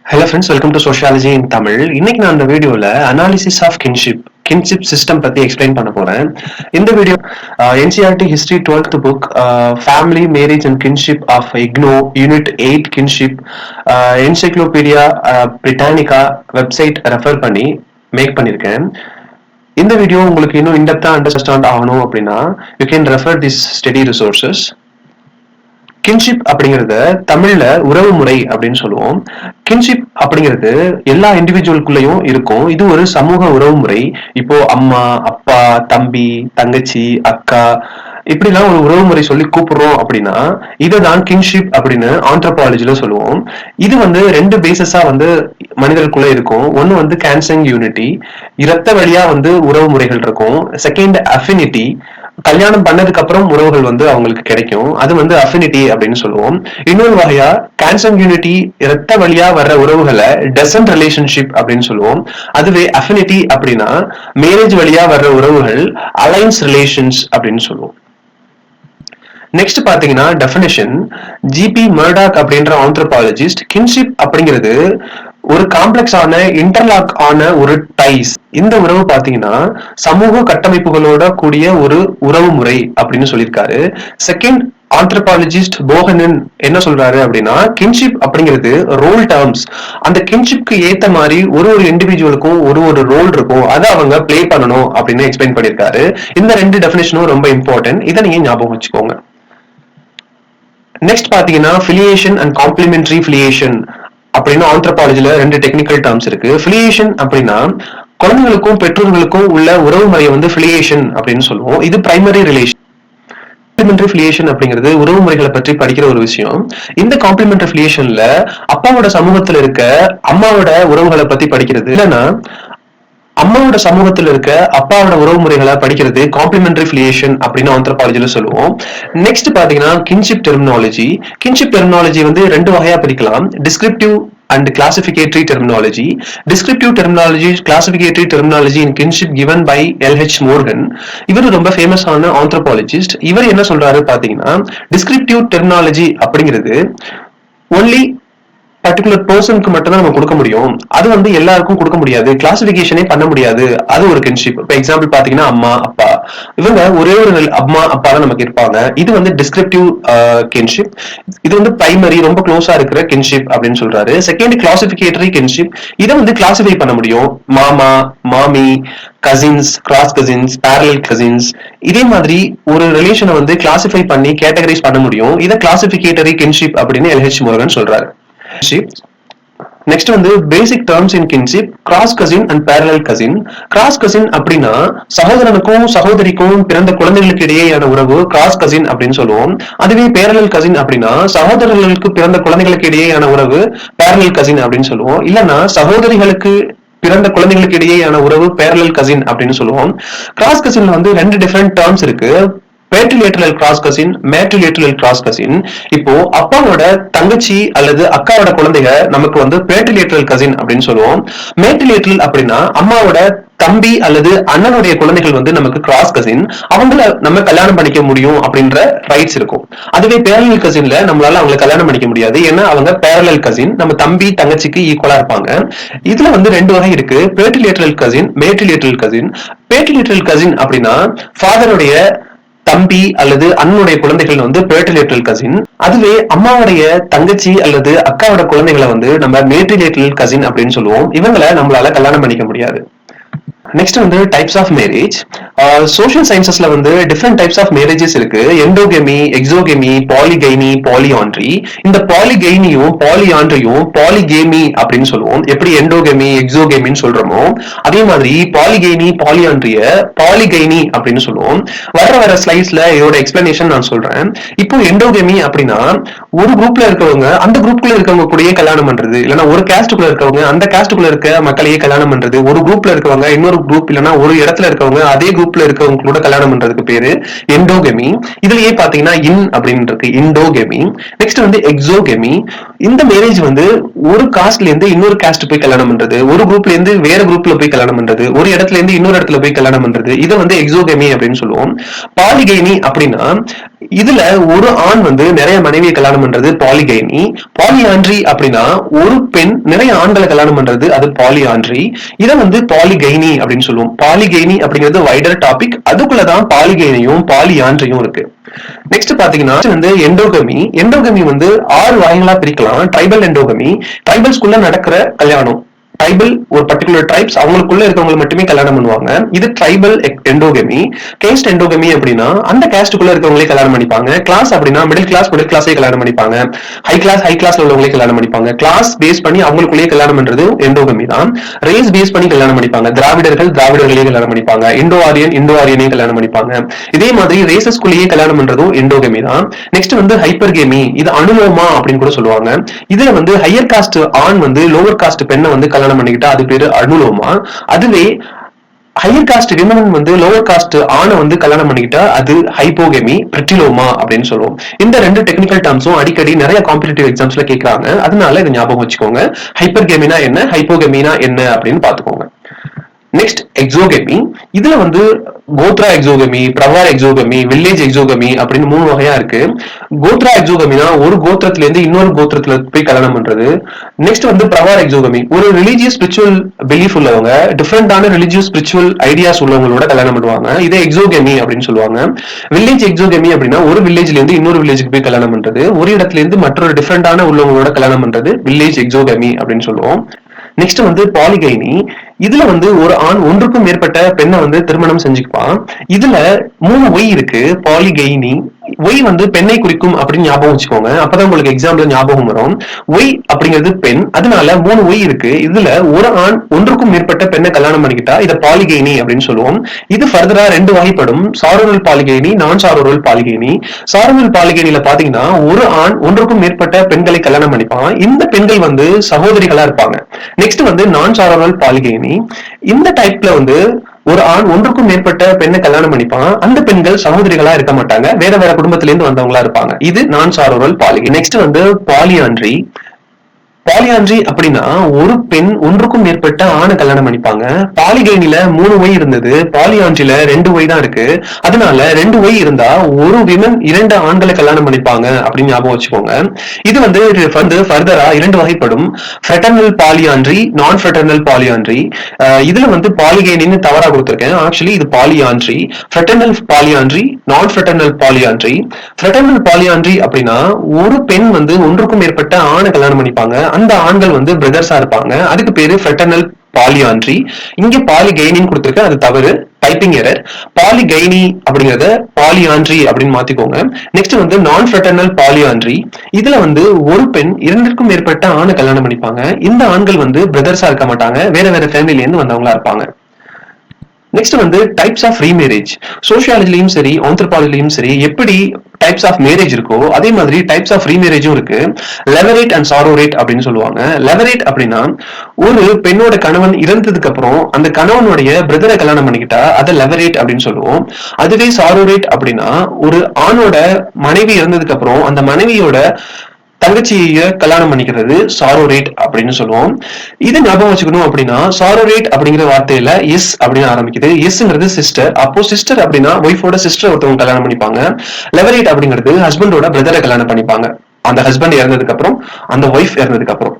Hello friends, welcome to Sociology in Tamil. இன்னைக்கு நான் இந்த வீடியோல அனாலிசிஸ் ஆஃப் கின்ஷிப் சிஸ்டம் பத்தி எக்ஸ்பிளைன் பண்ண போறேன். இந்த video NCERT history 12th book family marriage and kinship of IGNOU unit 8 kinship encyclopedia Britannica website refer பண்ணி make பண்ணிருக்கேன். இந்த வீடியோ உங்களுக்கு இன்னும் இன்டெப்தா அண்டர்ஸ்டாண்ட் ஆகணும் அப்படின்னா you can refer this study resources. Kinship அப்படிங்கறத தமிழ்ல உறவு முறை அப்படின்னு சொல்லுவோம். கின்ஷிப் அப்படிங்கிறது எல்லா இண்டிவிஜுவலுக்குள்ளயும் இருக்கும். இது ஒரு சமூக உறவு முறை. இப்போ அம்மா, அப்பா, தம்பி, தங்கச்சி, அக்கா இப்படிலாம் ஒரு உறவு முறை சொல்லி கூப்பிடுறோம் அப்படின்னா இதுதான் கின்ஷிப் அப்படின்னு ஆந்த்ரோபாலஜில சொல்லுவோம். இது ரெண்டு பேசஸா மனிதர்களுக்குள்ள இருக்கும். ஒன்னு கேன்சங் யூனிட்டி, இரத்த வழியா உறவு முறைகள் இருக்கும். செகண்ட் அஃபினிட்டி, கல்யாணம் பண்ணதுக்கு அப்புறம் உறவுகள் அவங்களுக்கு கிடைக்கும். அது அஃபினிட்டி அப்படின்னு சொல்லுவோம். இன்னொரு வகையா கான்சங்கியூனிட்டி, இரத்த வழியா வர்ற உறவுகளை டெசன்ட் ரிலேஷன்ஷிப் அப்படின்னு சொல்லுவோம். அதுவே அஃபினிட்டி அப்படின்னா மேரேஜ் வழியா வர்ற உறவுகள் அலைன்ஸ் ரிலேஷன்ஸ் அப்படின்னு சொல்லுவோம். நெக்ஸ்ட் பாத்தீங்கன்னா டெஃபினிஷன். ஜிபி மர்டாக் அப்படின்ற ஆந்த்ரோபாலஜிஸ்ட் கின்ஷிப் அப்படிங்கிறது ஒரு காம்ப்ளெக்ஸ் ஆன இன்டர்லாக் ஆன ஒரு டைஸ். இந்த உறவு பாத்தீங்கன்னா சமூக கட்டமைப்புகளோட கூடிய ஒரு உறவு முறை அப்படின்னு சொல்லியிருக்காரு. செகண்ட் ஆந்த்ரோபாலஜிஸ்ட் போகனன் என்ன சொல்றாரு அப்படின்னா கின்ஷிப் அப்படிங்கிறது ரோல் டேர்ம்ஸ். அந்த கின்ஷிப்க்கு ஏத்த மாதிரி ஒரு இண்டிவிஜுவலுக்கும் ஒரு ரோல் இருக்கும், அதை அவங்க பிளே பண்ணணும் அப்படின்னு எக்ஸ்பிளைன் பண்ணிருக்காரு. இந்த ரெண்டு டெஃபினிஷனும் ரொம்ப இம்பார்ட்டன்ட், இதை நீங்க ஞாபகம் வச்சுக்கோங்க. நெக்ஸ்ட் பாத்தீங்கன்னா ஃபிலியேஷன் அண்ட் காம்ப்ளிமெண்டரி ஃபிலியேஷன் அப்படின்னு ஆந்த்ரோபாலஜில ரெண்டு டெக்னிக்கல் டேர்ம்ஸ் இருக்கு. ஃபிலியேஷன் அப்படின்னா குழந்தைகளுக்கும் பெற்றோர்களுக்கும் உள்ள உறவு முறையை ஃபிலியேஷன் அப்படின்னு சொல்லுவோம். இது பிரைமரி ரிலேஷன். காம்ப்ளிமெண்டரி ஃபிலியேஷன் அப்படிங்கிறது உறவு முறைகளை பற்றி படிக்கிற ஒரு விஷயம். இந்த காம்ப்ளிமெண்டரி ஃபிலியேஷன்ல அப்பாவோட சமூகத்துல இருக்க அம்மாவோட உறவுகளை பத்தி படிக்கிறது, இல்லைன்னா அம்மாவோட சமூகத்துல இருக்க அப்பாவோட உறவு முறைகளை படிக்கிறது காம்ப்ளிமெண்டரி ஃபிலியேஷன் அப்படின்னு ஆந்த்ரோபாலஜில சொல்லுவோம். நெக்ஸ்ட் பாத்தீங்கன்னா கின்ஷிப் டெர்மினாலஜி. கின்ஷிப் டெர்மினாலஜி ரெண்டு வகையா பிரிக்கலாம். Descriptive and classificatory terminology. Descriptive terminology, classificatory terminology in kinship given by L.H. Morgan. இவர் ரொம்ப ஃபேமஸ் ஆன ஆந்த்ரோபாலஜிஸ்ட். இவர் என்ன சொல்றாரு பாத்தீங்கன்னா டிஸ்கிரிப்டிவ் டெர்மினாலஜி அப்படிங்கிறது ஒன்லி பர்டிகுலர் பர்சனுக்கு மட்டும் தான் நம்ம கொடுக்க முடியும். அது எல்லாருக்கும் கொடுக்க முடியாது, கிளாசிபிகேஷனே பண்ண முடியாது. அது ஒரு கின்ஷிப். இப்போ எக்ஸாம்பிள் பாத்தீங்கன்னா அம்மா, அப்பா, இவங்க ஒரே ஒரு அம்மா அப்பா தான் நமக்கு இருப்பாங்க. இது டிஸ்கிரிப்டிவ் கின்ஷிப். இது பிரைமரி, ரொம்ப க்ளோஸா இருக்கிற கின்ஷிப் அப்படின்னு சொல்றாரு. Second classificatory kinship. இதை கிளாசிஃபை பண்ண முடியும். மாமா, மாமி, cousins, cross cousins, parallel cousins, இதே மாதிரி ஒரு ரிலேஷனை கிளாசிஃபை பண்ணி கேட்டகரைஸ் பண்ண முடியும். இதை கிளாசிபிகேட்டரி கின்ஷிப் அப்படின்னு எல்ஹெச் மோர்கன் சொல்றாரு. Next basic terms in kinship, cross cousin and parallel cousin. Cross cousin அப்படின்னா சகோதரனுக்கும் சகோதரிக்கும் பிறந்த குழந்தைகளுக்கு இடையேயான உறவு கிராஸ் கசின் அப்படின்னு சொல்லுவோம். அதுவே பேரலல் கசின் அப்படின்னா சகோதரர்களுக்கு பிறந்த குழந்தைகளுக்கு இடையேயான உறவு பேரலல் கசின் அப்படின்னு சொல்லுவோம். இல்லைன்னா சகோதரிகளுக்கு பிறந்த குழந்தைகளுக்கு இடையேயான உறவு பேரலல் கசின் அப்படின்னு சொல்லுவோம். கிராஸ் கசின்ல ரெண்டு டிஃபரெண்ட் டேர்ம்ஸ் இருக்கு. பேட்ரிலேட்டரல் கிராஸ் கசின், மேட்ரிலேட்டரல் கிராஸ் கசின். இப்போ அப்பாவோட தங்கச்சி அல்லது அக்காவோட குழந்தைங்க நமக்கு பேட்ரிலேட்டரல் கசின் அப்படின்னு சொல்லுவோம். மேட்ரிலேட்டரல் அப்படின்னா அம்மாவோட தம்பி அல்லது அண்ணனுடைய குழந்தைகள் நமக்கு கிராஸ் கசின். அவங்கள நம்ம கல்யாணம் பண்ணிக்க முடியும் அப்படின்ற ரைட்ஸ் இருக்கும். அதுவே பேரலல் கசின்ல நம்மளால அவங்களை கல்யாணம் பண்ணிக்க முடியாது, ஏன்னா அவங்க பேரலல் கசின், நம்ம தம்பி தங்கச்சிக்கு ஈக்குவலா இருப்பாங்க. இதுல ரெண்டு வகை இருக்கு, பேட்ரிலேட்டரல் கசின், மேட்ரிலேட்டரல் கசின். பேட்ரிலேட்டரல் கசின் அப்படின்னா ஃபாதருடைய தம்பி அல்லது அண்ணனுடைய குழந்தைகள் பேட்ரிலேட்டரல் கசின். அதுவே அம்மாவுடைய தங்கச்சி அல்லது அக்காவோட குழந்தைகளை நம்ம மேட்ரிலேட்டரல் கசின் அப்படின்னு சொல்லுவோம். இவங்களை நம்மளால கல்யாணம் பண்ணிக்க முடியாது. Next types of marriage. Social சயின்சஸ்ல டிஃப்ரெண்ட் டைப்ஸ் ஆஃப் மேரேஜஸ் இருக்கு. Endogamy, exogamy, polygyny, polyandry. இந்த பாலிகைனியும் பாலியாண்ட்ரியும் பாலிகேமி அப்படின்னு சொல்லுவோம். எப்படி எண்டோகமி எக்ஸோகமின்னு சொல்றோமோ அதே மாதிரி பாலிகைனி பாலியாண்ட்ரிய பாலிகைனி அப்படின்னு சொல்லுவோம். வர ஸ்லைட்ஸ்ல இதோட எக்ஸ்பிளனேஷன் நான் சொல்றேன். இப்போ எண்டோகமி அப்படின்னா ஒரு குரூப்ல இருக்கவங்க அந்த குரூப்ல இருக்கவங்க கூடயே கல்யாணம் பண்றது, இல்லைன்னா ஒரு காஸ்டுக்குள்ள இருக்கவங்க அந்த காஸ்டுக்குள்ள இருக்க மக்களையே கல்யாணம் பண்றது. ஒரு குரூப்ல இருக்கவங்க இன்னொரு குரூப் இல்லைன்னா ஒரு இடத்துல இருக்கவங்க அதே குரூப்ல இருக்கவங்களோட கல்யாணம் பண்றதுக்கு பேரு எண்டோகமி. இதுலயே பாத்தீங்கன்னா இன் அப்படின்னு இருக்கு, இண்டோகமி. Next exogamy. இந்த மேரேஜ் ஒரு காஸ்ட்ல இருந்து இன்னொரு காஸ்ட் போய் கல்யாணம் பண்றது, ஒரு குரூப்ல இருந்து வேற குரூப்ல போய் கல்யாணம் பண்றது, ஒரு இடத்துல இருந்து இன்னொரு இடத்துல போய் கல்யாணம் பண்றது, இதை எக்ஸோகமி அப்படின்னு சொல்லுவோம். பாலிகைனி அப்படின்னா இதுல ஒரு ஆண் வந்து நிறைய மனைவியை கல்யாணம் பண்றது பாலிகைனி. பாலியாண்ட்ரி அப்படின்னா ஒரு பெண் நிறைய ஆண்களை கல்யாணம் பண்றது அது பாலியாண்ட்ரி. இதை வந்து பாலிகைனி அப்படின்னு சொல்லுவோம். பாலிகைனி அப்படிங்கிறது வைடர் டாபிக், அதுக்குள்ளதான் பாலிகைனியும் பாலியாண்ட்ரியும் இருக்கு. நெக்ஸ்ட் பாத்தீங்கன்னா வந்து எண்டோகமி. எண்டோகமி வந்து 6 வகைகளா பிரிக்கலாம். ட்ரைபல் எண்டோகமி, ட்ரைபல்ஸ்குள்ள நடக்கிற கல்யாணம். ட்ரைபல் ஒரு பர்டிகுலர் ட்ரைப்ஸ் அவங்களுக்குள்ள இருக்கவங்க மட்டுமே கல்யாணம் பண்ணுவாங்க. இது ட்ரைபல் எண்டோகமி. கேஸ்ட் எண்டோகமி அப்படின்னா அந்த கேஸ்டுக்குள்ள இருக்கவங்களே கல்யாணம் பண்ணிப்பாங்க. கிளாஸ் அப்படின்னா மிடில் கிளாஸே கல்யாணம் பண்ணிப்பாங்க. ஹை கிளாஸ்ல உள்ளவங்களே கல்யாணம் பண்ணிப்பாங்க. கிளாஸ் பேஸ் பண்ணி அவங்களுக்குள்ளேயே கல்யாணம் பண்றது எண்டோகமி தான். ரேஸ் பேஸ் பண்ணி கல்யாணம் பண்ணிப்பாங்க. திராவிடர்களே கல்யாணம் பண்ணிப்பாங்க. இண்டோ ஆரியனே கல்யாணம் பண்ணிப்பாங்க. இதே மாதிரி ரேசஸ்குள்ளேயே கல்யாணம் பண்றதும் எண்டோகமி தான். நெக்ஸ்ட் வந்து ஹைப்பர்கேமி, இது அனுலோமா அப்படின்னு கூட சொல்லுவாங்க. இதுல வந்து ஹையர் காஸ்ட் ஆண் வந்து லோவர் காஸ்ட் பெண்ணை வந்து கல்யாணம் பண்ணிக்கிட்டா அது பேரு அனுலோமா. அதுவே ஹையர் காஸ்ட் விமன் வந்து லோவர் காஸ்ட் ஆணை வந்து கல்யாணம் பண்ணிக்கிட்டா அது ஹைப்போகெமி, பிரெட்டிலோமா அப்படின்னு சொல்லுவோம். இந்த 2 டெக்னிக்கல் டேர்ம்ஸும் அடிக்கடி நிறைய காம்படிட்டிவ் எக்ஸாம்ஸ்ல கேட்கறாங்க. அதனால இதை ஞாபகம் வச்சுக்கோங்க. ஹைப்பர்கெமினா என்ன, ஹைப்போகெமினா என்ன அப்படின்னு பாத்துக்கோங்க. நெக்ஸ்ட் எக்ஸோகெமி. இதுல வந்து Godhra exogamy, பிரவார் exogamy, village exogamy அப்படின்னு 3 வகையா இருக்கு. கோத்ரா எக்ஸோகமினா ஒரு கோத்திரத்துல இருந்து இன்னொரு கோத்திரத்துல போய் கல்யாணம் பண்றது. நெக்ஸ்ட் வந்து பிரவார் எக்ஸோகமி, ஒரு ரிலீஜியஸ் ஸ்பிரிச்சுவல் பிலீஃப் உள்ளவங்க டிஃபரெண்டான ரிலீஜியஸ் ஸ்பிரிச்சுவல் ஐடியாஸ் உள்ளவங்களோட கல்யாணம் பண்ணுவாங்க. இதை எக்ஸோகமி அப்படின்னு சொல்லுவாங்க. வில்லேஜ் எக்ஸோகமி அப்படின்னா ஒரு வில்லேஜ்ல இருந்து இன்னொரு வில்லேஜுக்கு போய் கல்யாணம் பண்றது. ஒரு இடத்துல இருந்து மற்றொரு டிஃபரெண்டான உள்ளவங்களோட கல்யாணம் பண்றது வில்லேஜ் எக்ஸோகமி அப்படின்னு சொல்லுவோம். நெக்ஸ்ட் வந்து பாலிகைனி. இதுல வந்து ஒரு ஆண் ஒன்றுக்கும் மேற்பட்ட பெண்ணை வந்து திருமணம் செஞ்சுக்குவான். இதுல 3 ஒய் இருக்கு. பாலிகைனி ஒய் வந்து பெண்ணை குறிக்கும் அப்படின்னு ஞாபகம் வச்சுக்கோங்க. அப்பதான் உங்களுக்கு எக்ஸாம்பிள் ஞாபகம் வரும். ஒய் அப்படிங்கிறது பெண், அதனால 3 ஒய் இருக்கு. இதுல ஒரு ஆண் ஒன்றுக்கும் மேற்பட்ட பெண்ணை கல்யாணம் பண்ணிக்கிட்டா இதை பாலிகைனி அப்படின்னு சொல்லுவோம். இது ஃபர்தரா 2 வகைப்படும். சாரோரல் பாலிகைனி, நான் சாரோரல் பாலிகைனி. சாரோரல் பாலிகைனில பாத்தீங்கன்னா ஒரு ஆண் ஒன்றுக்கும் மேற்பட்ட பெண்களை கல்யாணம் பண்ணிப்பான். இந்த பெண்கள் வந்து சகோதரிகளா இருப்பாங்க. நெக்ஸ்ட் வந்து நான் சாரோரல் பாலிகைனி. இந்த டைப்ல வந்து ஒரு ஆண் ஒன்றுக்கும் மேற்பட்ட பெண்ணை கல்யாணம் பண்ணிப்பான். அந்த பெண்கள் சகோதரிகளா இருக்க மாட்டாங்க, வேற வேற குடும்பத்தில இருந்து வந்தவங்களா இருப்பாங்க. இது நான் சாரோரல் பாலிகை. நெக்ஸ்ட் வந்து பாலியாண்ட்ரி. பாலியாண்ட்ரி அப்படின்னா ஒரு பெண் ஒன்றுக்கும் மேற்பட்ட ஆணை கல்யாணம் பண்ணிப்பாங்க. பாலிகைனில 3 ஒய் இருந்தது, பாலியாண்ட்ரில 2 ஒய் தான் இருக்கு. அதனால 2 ஒய் இருந்தா ஒரு விமன் 2 ஆண்களை கல்யாணம் பண்ணிப்பாங்க அப்படின்னு ஞாபகம் வச்சுக்கோங்க. இது வந்து ஃபர்தரா 2 வகைப்படும். ஃப்ரெட்டர்னல் பாலியாண்ட்ரி, நான் ஃப்ரெட்டர்னல் பாலியாண்ட்ரி. இதுல வந்து பாலிகைனின்னு தவறா கொடுத்திருக்கேன். ஆக்சுவலி இது பாலியாண்ட்ரி. ஃப்ரெட்டர்னல் பாலியாண்ட்ரி, நான் ஃப்ரெட்டர்னல் பாலியாண்ட்ரி. ஃப்ரெட்டர்னல் பாலியாண்ட்ரி அப்படின்னா ஒரு பெண் வந்து ஒன்றுக்கும் மேற்பட்ட ஆணை கல்யாணம் பண்ணிப்பாங்க. அந்த ஆண்கள் வந்து பிரதர்ஸா இருப்பாங்க. அதுக்கு பேரு ஃப்ரெட்டர்னல் பாலியாண்ட்ரி. இங்க பாலிகைனின்னு கொடுத்திருக்கேன், அது தவறு, டைப்பிங் எரர். பாலிகைனி அப்படிங்கறத பாலியாண்ட்ரி அப்படின்னு மாத்திக்கோங்க. நெக்ஸ்ட் வந்து நான் ஃப்ரெட்டர்னல் பாலியாண்ட்ரி. இதுல வந்து ஒரு பெண் 2க்கும் மேற்பட்ட ஆணை கல்யாணம் பண்ணிப்பாங்க. இந்த ஆண்கள் வந்து பிரதர்ஸா இருக்க மாட்டாங்க, வேற வேற ஃபேமிலில இருந்து வந்தவங்களா இருப்பாங்க. நெக்ஸ்ட் வந்து டைப்ஸ் ஆஃப் ரீமேரேஜ். சோசியாலஜிலையும் சரி ஆந்த்ரோபாலஜிலையும் சரி எப்படி டைப்ஸ் ஆஃப் மேரேஜ் இருக்கோ அதே மாதிரி டைப்ஸ் ஆஃப் ரீமேரேஜும் இருக்கு. லெவரேட் அண்ட் சாரோரேட் அப்படின்னு சொல்லுவாங்க. லெவரேட் அப்படின்னா ஒரு பெண்ணோட கணவன் இறந்ததுக்கு அப்புறம் அந்த கணவனுடைய பிரதரை கல்யாணம் பண்ணிக்கிட்டா அதை லெவரேட் அப்படின்னு சொல்லுவோம். அதுவே சாரோரேட் அப்படின்னா ஒரு ஆணோட மனைவி இறந்ததுக்கு அப்புறம் அந்த மனைவியோட தங்கச்சிய கல்யாணம் பண்ணிக்கிறது சாரோரேட் அப்படின்னு சொல்லுவோம். இதை ஞாபகம் வச்சுக்கணும் அப்படின்னா சாரோரேட் அப்படிங்கிற வார்த்தையில எஸ் அப்படின்னு ஆரம்பிக்குது. எஸ்ங்கிறது சிஸ்டர். அப்போ சிஸ்டர் அப்படின்னா ஒய்ஃபோட சிஸ்டர் ஒருத்தவங்க கல்யாணம் பண்ணிப்பாங்க. லெவரேட் அப்படிங்கிறது ஹஸ்பண்டோட பிரதரை கல்யாணம் பண்ணிப்பாங்க. அந்த ஹஸ்பண்ட் இறந்ததுக்கு அப்புறம், அந்த ஒய்ஃப் இறந்ததுக்கு அப்புறம்.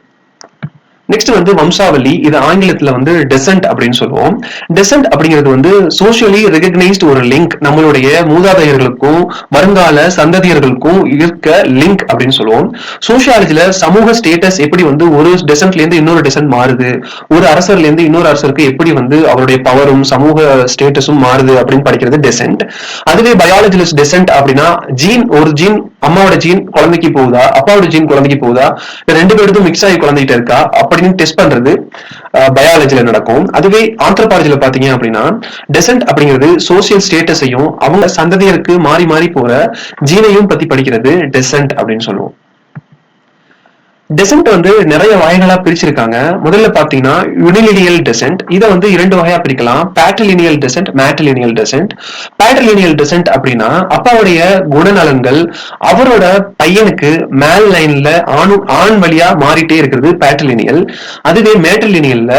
நெக்ஸ்ட் வந்து வம்சாவளி. இது ஆங்கிலத்துல வந்து டெசன்ட் அப்படின்னு சொல்லுவோம். டெசன்ட் அப்படிங்கிறது வந்து சோசியலி ரெகக்னைஸ்ட் ஒரு லிங்க், நம்மளுடைய மூதாதையர்களுக்கும் வருங்கால சந்ததியர்களுக்கும் இருக்க லிங்க் அப்படின்னு சொல்லுவோம். சோசியாலஜில சமூக ஸ்டேட்டஸ் எப்படி வந்து ஒரு டெசன்ட்ல இருந்து இன்னொரு டெசன்ட் மாறுது, ஒரு அரசர்ல இருந்து இன்னொரு அரசருக்கு எப்படி வந்து அவருடைய பவரும் சமூக ஸ்டேட்டஸும் மாறுது அப்படின்னு படிக்கிறது டெசன்ட். அதுவே பயாலஜிலிஸ்ட் டெசன்ட் அப்படின்னா ஜீன், ஒரு ஜீன் அம்மாவோட ஜீன் குழந்தைக்கு போகுதா, அப்பாவோட ஜீன் குழந்தைக்கு போகுதா, 2 பேருக்கும் மிக்ஸ் ஆகி குழந்தைகிட்ட இருக்கா அப்படின்னு டெஸ்ட் பண்றது பயாலஜில நடக்கும். அதுவே ஆந்த்ரோபாலஜில பாத்தீங்க அப்படின்னா டெசன்ட் அப்படிங்கிறது சோசியல் ஸ்டேட்டஸையும் அவங்க சந்ததியருக்கு மாறி மாறி போற ஜீனையும் பத்தி படிக்கிறது டெசன்ட் அப்படின்னு சொல்லுவோம். டெசன்ட் வந்து நிறைய வகைகளா பிரிச்சிருக்காங்க. முதல்ல பாத்தீங்கன்னா யூனிலினியல் டெசன்ட். இதை வந்து 2 வகையா பிரிக்கலாம். பேட்ரிலினியல் டெசன்ட், மேட்ரிலினியல் டெசன்ட். பேட்ரிலினியல் டெசன்ட் அப்படின்னா அப்பாவுடைய குணநலன்கள் அவரோட பையனுக்கு மேல் லைன்ல ஆண் வழியா மாறிட்டே இருக்கிறது பேட்ரிலினியல். அதுவே மேட்ரிலினியல்ல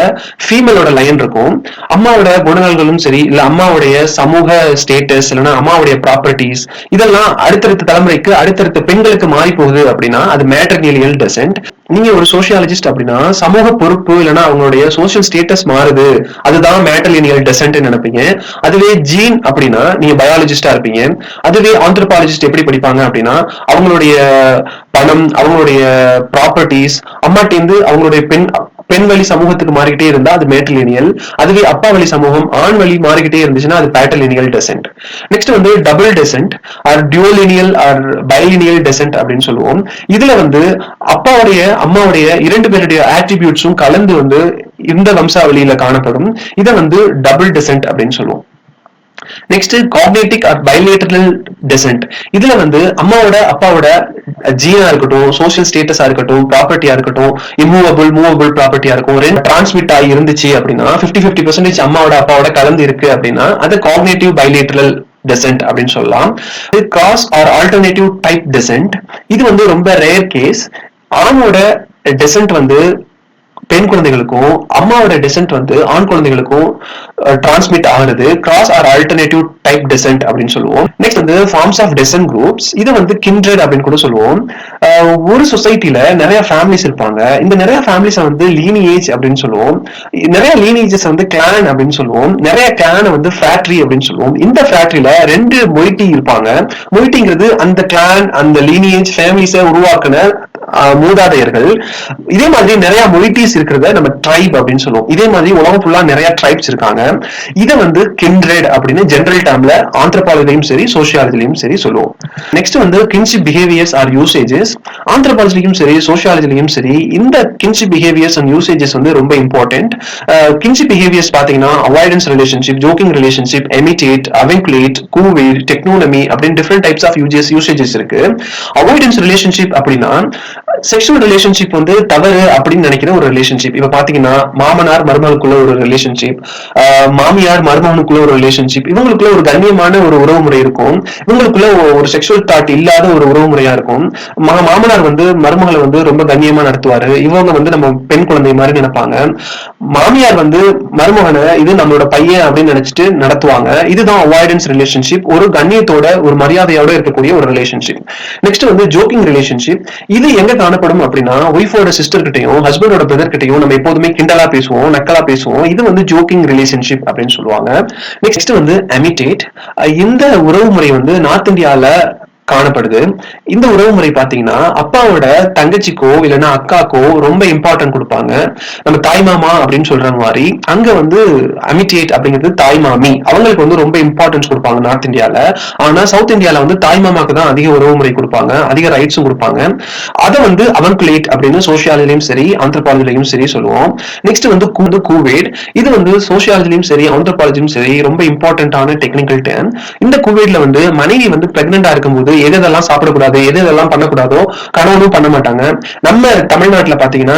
ஃபீமேலோட லைன் இருக்கும். அம்மாவோட குணநலன்களும் சரி, இல்ல அம்மாவுடைய சமூக ஸ்டேட்டஸ், இல்லைன்னா அம்மாவுடைய ப்ராப்பர்ட்டிஸ், இதெல்லாம் அடுத்தடுத்த தலைமுறைக்கு அடுத்தடுத்த பெண்களுக்கு மாறி போகுது அப்படின்னா அது மேட்ரிலினியல் டெசன்ட். நீங்க ஒரு சோசியாலஜிஸ்ட் அப்படின்னா சமூக பொறுப்பு இல்லைன்னா அவங்களுடைய சோசியல் ஸ்டேட்டஸ் மாறுது, அதுதான் மேட்ரிலினியல் டெசன்ட் நினைப்பீங்க. அதுவே ஜீன் அப்படின்னா நீங்க பயாலஜிஸ்டா இருப்பீங்க. அதுவே ஆந்த்ரோபாலஜிஸ்ட் எப்படி படிப்பாங்க அப்படின்னா அவங்களுடைய பணம், அவங்களுடைய ப்ராப்பர்ட்டிஸ் அம்மாட்டேந்து அவங்களுடைய பெண் வழி சமூகத்துக்கு மாறிக்கிட்டே இருந்தா அது மேட்ரிலினியல். அதுவே அப்பா வழி சமூகம் ஆண் வழி மாறிக்கிட்டே இருந்துச்சுன்னா அது பேட்ரிலினியல் டெசன்ட். நெக்ஸ்ட் வந்து double descent or duolineal or bilineal descent அப்படின்னு சொல்லுவோம். இதுல வந்து அப்பாவுடைய அம்மாவுடைய 2 பேருடைய ஆட்ரிபியூட்ஸும் கலந்து வந்து இந்த வம்சாவளியில காணப்படும். இதை வந்து டபுள் டெசன்ட் அப்படின்னு சொல்லுவோம். Next cognatic or bilateral descent. இதுல வந்து அம்மாவோட அப்பாவோட ஜீனா இருக்கட்டும், சோசியல் ஸ்டேட்டஸா இருக்கட்டும், ப்ராப்பர்ட்டியா இருக்கட்டும், இம்மூவபிள் மூவபிள் ப்ராப்பர்ட்டியா இருக்கும், ரெண்டு டிரான்ஸ்மிட் ஆகி இருந்துச்சு அப்படின்னா 50-50% அம்மாவோட அப்பாவோட கலந்து இருக்கு அப்படின்னா அது காக்னேட்டிவ் பைலேட்டரல் டெசன்ட் அப்படின்னு சொல்லலாம். Cross or alternative type descent. இது வந்து ரொம்ப ரேர் கேஸ். ஆணோட டெசன்ட் வந்து பெண் குழந்தைகளுக்கும் அம்மாவோட டெசன்ட் வந்து ஆண் குழந்தைகளுக்கும் டிரான்ஸ்மிட் ஆகுறது cross or alternative type descent அப்படின்னு சொல்லுவோம். நெக்ஸ்ட் வந்து ஃபார்ம்ஸ் ஆஃப் டெசன்ட் குரூப்ஸ். இது வந்து கிண்ட்ரெட் அப்படின்னு கூட சொல்லுவோம். ஒரு சொசைட்டில நிறைய ஃபேமிலிஸ் இருப்பாங்க. இந்த நிறைய ஃபேமிலிஸ் வந்து லீனியேஜ் அப்படின்னு சொல்லுவோம். நிறைய லீனியேஜஸ் வந்து கிளான் அப்படின்னு சொல்லுவோம். நிறைய கிளான் வந்து ஃபேக்டரி அப்படின்னு சொல்லுவோம். இந்த ஃபேக்டரியில 2 மொய்ட்டி இருப்பாங்க. மொய்ட்டிங்கிறது அந்த கிளான் அந்த லீனியேஜ் ஃபேமிலிஸை உருவாக்குன மூதாதையர்கள். இதே மாதிரி நிறைய மொய்டிஸ் இருக்கிறத நம்ம ட்ரைப் அப்படின்னு சொல்லுவோம். இதே மாதிரி உலகம் ஃபுல்லா நிறைய ட்ரைப்ஸ் இருக்காங்க. இதை வந்து கிண்ட்ரெட் அப்படின்னு ஜெனரல் டேர்ம்ல ஆந்த்ரோபாலஜிலையும் சரி சோசியாலஜிலையும் சரி சொல்லுவோம். நெக்ஸ்ட் வந்து கின்ஷிப் பிஹேவியர்ஸ் ஆர் யூசேஜஸ். ஆந்த்ரோபாலஜிலையும் சரி சோசியாலஜிலையும் சரி இந்த கின்ஷிப் பிஹேவியர்ஸ் அண்ட் யூசேஜஸ் வந்து ரொம்ப இம்பார்ட்டன்ட். கின்ஷிப் பிஹேவியர்ஸ் பாத்தீங்கன்னா அவாய்டன்ஸ் ரிலேஷன்ஷிப், ஜோக்கிங் ரிலேஷன்ஷிப், எமிடேட், அவென்குலேட், கூவேட், டெக்னோனமி அப்படின்னு டிஃபரெண்ட் டைப்ஸ் ஆஃப் யூசேஜஸ் இருக்கு. அவாய்டன்ஸ் ரிலேஷன்ஷிப் அப்படின்னா செக்ஷுவல் ரிலேஷன்ஷிப் வந்து தவறு அப்படின்னு நினைக்கிற ஒரு ரிலேஷன்ஷிப். இப்ப பாத்தீங்கன்னா மாமனார் மருமகளுக்குள்ள ஒரு ரிலேஷன்ஷிப், மாமியார் மருமகனுக்குள்ள ஒரு ரிலேஷன்ஷிப், இவங்களுக்குள்ள ஒரு கண்ணியமான ஒரு உறவு முறை இருக்கும். இவங்களுக்குள்ள ஒரு செக்ஷுவல் தாட் இல்லாத ஒரு உறவு முறையா இருக்கும். மாமனார் வந்து மருமகளை வந்து ரொம்ப கண்ணியமா நடத்துவாரு. இவங்க வந்து நம்ம பெண் குழந்தை மாதிரி நினைப்பாங்க. மாமியார் வந்து மருமகனை இது நம்மளோட பையன் அப்படின்னு நினைச்சிட்டு நடத்துவாங்க. இதுதான் அவாய்டன்ஸ் ரிலேஷன்ஷிப். ஒரு கண்ணியத்தோட ஒரு மரியாதையோட இருக்கக்கூடிய ஒரு ரிலேஷன்ஷிப். நெக்ஸ்ட் வந்து ஜோக்கிங் ரிலேஷன்ஷிப். இது எங்க காணப்படும் அப்படின்னா ஒய்ஃபோட சிஸ்டர் கிட்டையும் ஹஸ்பண்டோட பிரதர் கிட்டையும் நம்ம எப்போதுமே கிண்டலா பேசுவோம், நக்கலா பேசுவோம். இது வந்து ஜோக்கிங் ரிலேஷன்ஷிப் அப்படின்னு சொல்லுவாங்க. நெக்ஸ்ட் வந்து அமிடேட். இந்த உறவு முறை வந்து நார்த் இந்தியால காணப்படுது. இந்த உறவு முறை பாத்தீங்கன்னா அப்பாவோட தங்கச்சிக்கோ இல்லைன்னா அக்காக்கோ ரொம்ப இம்பார்ட்டன்ட் கொடுப்பாங்க. நம்ம தாய் மாமா அப்படின்னு சொல்ற மாதிரி அங்க வந்து அமிடேட் அப்படிங்கிறது தாய் மாமி, அவங்களுக்கு வந்து ரொம்ப இம்பார்ட்டன்ஸ் கொடுப்பாங்க நார்த் இந்தியால. ஆனா சவுத் இந்தியால வந்து தாய் மாமாக்கு தான் அதிக உறவு முறை கொடுப்பாங்க, அதிக ரைட்ஸும் கொடுப்பாங்க. அதை வந்து அவன்குலேட் அப்படின்னு சோசியாலஜிலையும் சரி ஆந்த்ரோபாலஜிலையும் சரி சொல்லுவோம். நெக்ஸ்ட் வந்து கூவேட். இது வந்து சோசியாலஜிலையும் சரி ஆந்த்ரோபாலஜியும் சரி ரொம்ப இம்பார்ட்டன்டான டெக்னிக்கல் டேர்ம். இந்த கூவேட்ல வந்து மனைவி வந்து பிரெக்னெண்டா இருக்கும்போது எதெல்லாம் சாப்பிடக்கூடாது எதெல்லாம் பண்ணக்கூடாதோ கணவனும் பண்ண மாட்டாங்க. நம்ம தமிழ்நாட்டுல பாத்தீங்கன்னா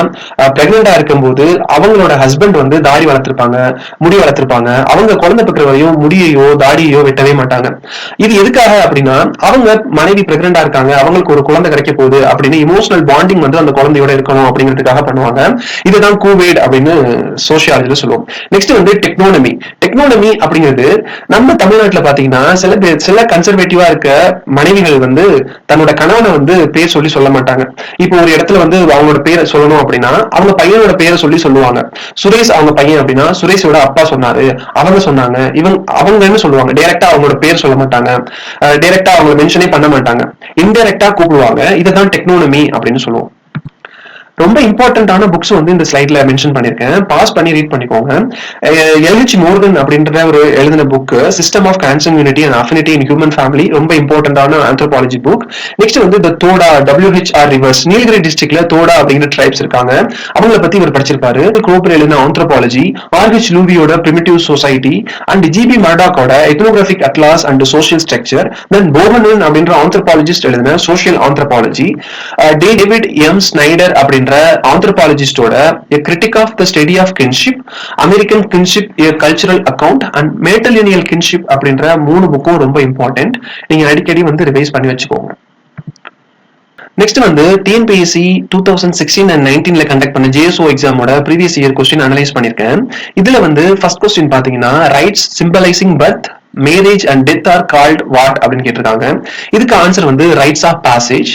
பிரெக்னெண்டா இருக்கும்போது அவங்களோட ஹஸ்பண்ட் வந்து தாடி வளர்த்திருப்பாங்க, முடி வளர்த்திருப்பாங்க. அவங்க குழந்தை பெற்ற வரையும் முடியையோ தாடியோ வெட்டவே மாட்டாங்க. இது எதுக்காக அப்படின்னா அவங்க மனைவி பிரெக்னெண்டா இருக்காங்க, அவங்களுக்கு ஒரு குழந்தை கிடைக்க போகுது அப்படின்னு இமோஷனல் பாண்டிங் வந்து அந்த குழந்தையோட இருக்கணும் அப்படிங்கிறதுக்காக பண்ணுவாங்க. இதுதான் கூவேட் அப்படின்னு சோசியாலஜில சொல்லுவோம். நெக்ஸ்ட் வந்து டெக்னோனமி. டெக்னோனமி அப்படிங்கிறது நம்ம தமிழ்நாட்டுல பாத்தீங்கன்னா சில கன்சர்வேட்டிவா இருக்க மனைவிகள் வந்து தன்னோட கணவனை வந்து பேர் சொல்லி சொல்ல மாட்டாங்க. இப்போ ஒரு இடத்துல வந்து அவங்களோட பேரை சொல்லணும் அப்படின்னா அவங்க பையனோட பேரை சொல்லி சொல்லுவாங்க. சுரேஷ் அவங்க பையன் அப்படின்னா சுரேஷோட அப்பா சொன்னாரு, அவங்க சொன்னாங்க, அவங்கன்னு சொல்லுவாங்க. டைரக்டா அவங்களோட பேர் சொல்ல மாட்டாங்க, டைரக்டா அவங்க மென்ஷனே பண்ண மாட்டாங்க, இன்டைரக்டா கூப்பிடுவாங்க. இதுதான் டெக்னோனமி அப்படின்னு சொல்லுவோம். ரொம்ப இம்பார்ட்டன்டான புக்ஸ் வந்து இந்த ஸ்லைட்ல மென்ஷன் பண்ணிருக்கேன். பாஸ் பண்ணி ரீட் பண்ணிக்கோங்க. எல்ஹெச் மோர்கன் அப்படின்ற ஒரு எழுதின book system of consanguinity and affinity in human family, ரொம்ப இம்பார்ட்டன்டான ஆந்த்ரோபாலஜி புக். நெக்ஸ்ட் வந்து இந்த தோடா WHR ரிவர்ஸ், நீலகிரி டிஸ்ட்ரிக்ட்ல தோடா அப்படிங்கிற ட்ரைப்ஸ் இருக்காங்க, அவங்கள பத்தி இவர் படிச்சிருப்பாரு. குரோப்பர் எழுதின ஆந்த்ரோபாலஜி, RH லூபியோட பிரிமிட்டிவ் சொசைட்டி அண்ட் ஜிபி மர்டாக்கோட ethnographic atlas and social structure, then Bohannan அப்படின்ற ஆந்த்ரோபாலஜிஸ்ட் எழுதின social anthropology, David M Schneider அப்படின்ற ஆந்த்ரோபாலஜிஸ்டோட A Critic of the Study of Kinship, American Kinship A Cultural Account and Matrilineal Kinship அப்படின்ற 3 புக்கும் ரொம்ப important. நீங்க அடிக்கடி வந்து ரிவைஸ் பண்ணி வச்சுக்கோங்க. நெக்ஸ்ட் வந்து TNPSC 2016 and 19ல கண்டக்ட் பண்ண JSO எக்ஸாமோட ப்ரீவியஸ் இயர் கொஸ்டின் அனலைஸ் பண்ணிருக்கேன். இதுல வந்து ஃபர்ஸ்ட் கொஸ்டின் பாத்தீங்கன்னா rites symbolising birth, marriage and death are called what அப்படின்னு கேட்டிருக்காங்க. இதுக்கு ஆன்சர் வந்து ரைட்ஸ் ஆஃப் பாசேஜ்.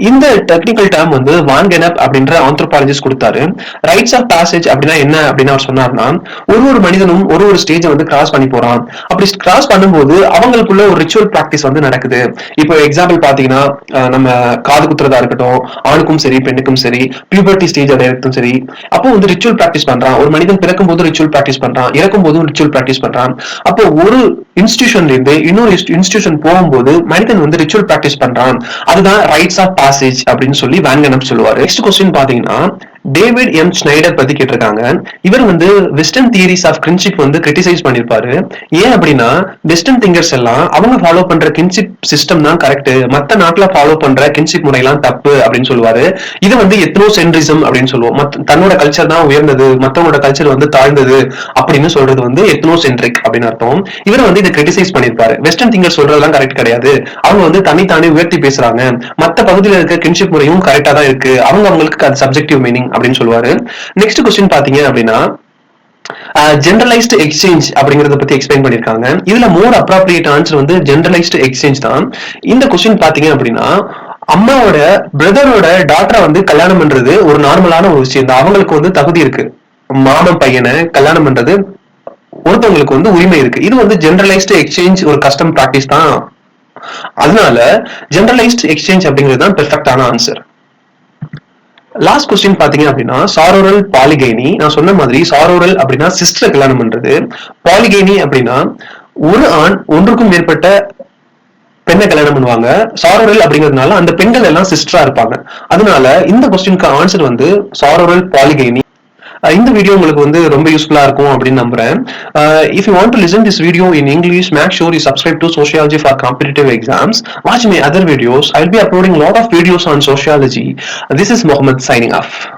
இந்த டெக்னிக்கல் டேர்ம் வந்து வான் கெனப் அப்படின்ற ஆந்த்ரோபாலஜிஸ்ட் கொடுத்தாரு. ரைட்ஸ் ஆஃப் பாசேஜ் அப்படின்னா என்ன அப்படின்னு அவர் சொன்னார்னா, ஒரு மனிதனும் ஒரு ஸ்டேஜை வந்து கிராஸ் பண்ணி போறான். அப்படி கிராஸ் பண்ணும்போது அவங்களுக்குள்ள ஒரு ரிச்சுவல் பிராக்டிஸ் வந்து நடக்குது. இப்போ எக்ஸாம்பிள் பாத்தீங்கன்னா நம்ம காது குத்துறதா இருக்கட்டும், ஆணுக்கும் சரி பெண்ணுக்கும் சரி, பியூபர்ட்டி ஸ்டேஜ் அடையறதும் சரி, அப்போ வந்து ரிச்சுவல் பிராக்டிஸ் பண்றான். ஒரு மனிதன் பிறக்கும் போது ரிச்சுவல் பிராக்டிஸ் பண்றான், இறக்கும் போதும் ரிச்சுவல் பிராக்டிஸ் பண்றான். அப்போ ஒரு இன்ஸ்டிடியூஷன்ல இருந்து இன்னொரு இன்ஸ்டிடியூஷன் போகும்போது மனிதன் வந்து ரிச்சுவல் பிராக்டிஸ் பண்றான். அதுதான் ரைட்ஸ் ஆஃப் பாசேஜ் அப்படின்னு சொல்லி வான் கெனப் சொல்லுவாரு. நெக்ஸ்ட் கொஸ்டின் பாத்தீங்கன்னா டேவிட் எம் ஸ்னைடர் பத்தி கேட்டிருக்காங்க. இவர் வந்து வெஸ்டர்ன் தியரிஸ் ஆஃப் கின்ஷிப் வந்து கிரிட்டிசைஸ் பண்ணிருப்பாரு. ஏன் அப்படின்னா வெஸ்டர்ன் திங்கர்ஸ் எல்லாம் அவங்க ஃபாலோ பண்ற கின்ஷிப் சிஸ்டம் தான் கரெக்ட், மத்த நாட்டுல ஃபாலோ பண்ற கின்ஷிப் முறையெல்லாம் தப்பு அப்படின்னு சொல்லுவாரு. இது வந்து எத்னோசென்ட்ரிசம் அப்படின்னு சொல்லுவோம். தன்னோட கல்ச்சர் தான் உயர்ந்தது, மத்தவங்களோட கல்ச்சர் வந்து தாழ்ந்தது அப்படின்னு சொல்றது வந்து எத்னோசென்ட்ரிக் அப்படின்னு அர்த்தம். இவர் வந்து இதை கிரிட்டிசைஸ் பண்ணிருப்பாரு. வெஸ்டர்ன் திங்கர் சொல்றதெல்லாம் கரெக்ட் கிடையாது, அவங்க வந்து தனித்தானே உயர்த்தி பேசுறாங்க, மத்த பகுதியில் இருக்க கின்ஷிப் முறையும் கரெக்டா தான் இருக்கு, அவங்களுக்கு அது சப்ஜெக்டிவ் மீனிங் அப்படின்னு சொல்லுவாரு. நெக்ஸ்ட் கொஸ்டின் பாத்தீங்க அப்படின்னா ஜெனரலைஸ்டு எக்ஸ்சேஞ்ச் அப்படிங்கறத பத்தி எக்ஸ்பிளைன் பண்ணிருக்காங்க. இதுல மோர் அப்ராப்ரியேட் ஆன்சர் வந்து ஜெனரலைஸ்டு எக்ஸ்சேஞ்ச் தான். இந்த கொஸ்டின் பாத்தீங்க அப்படின்னா அம்மாவோட பிரதரோட டாக்டரை வந்து கல்யாணம் பண்றது ஒரு நார்மலான ஒரு விஷயம் தான். அவங்களுக்கு வந்து தகுதி இருக்கு, மாமன் பையனை கல்யாணம் பண்றது ஒருத்தவங்களுக்கு வந்து உரிமை இருக்கு. இது வந்து ஜெனரலைஸ்டு எக்ஸ்சேஞ்ச் ஒரு கஸ்டம் பிராக்டிஸ் தான். அதனால ஜெனரலைஸ்டு எக்ஸ்சேஞ்ச் அப்படிங்கிறது தான் பெர்ஃபெக்டான ஆன்சர். லாஸ்ட் கொஸ்டின் பாத்தீங்க அப்படின்னா சாரோரல் பாலிகைனி. நான் சொன்ன மாதிரி சாரோரல் அப்படின்னா சிஸ்டர் கல்யாணம் பண்றது, பாலிகைனி அப்படின்னா ஒரு ஆண் ஒன்றுக்கும் மேற்பட்ட பெண்ணை கல்யாணம் பண்ணுவாங்க. சாரோரல் அப்படிங்கிறதுனால அந்த பெண்கள் எல்லாம் சிஸ்டரா இருப்பாங்க. அதனால இந்த கொஸ்டினுக்கு ஆன்சர் வந்து சாரோரல் பாலிகைனி. இந்த வீடியோ உங்களுக்கு வந்து ரொம்ப யூஸ்ஃபுல்லா இருக்கும் அப்படின்னு நம்புறேன். If you want to listen this video in English, make sure you subscribe to Sociology for competitive exams. Watch my other videos. I'll be uploading a lot of videos on sociology. This is Mohammed signing off.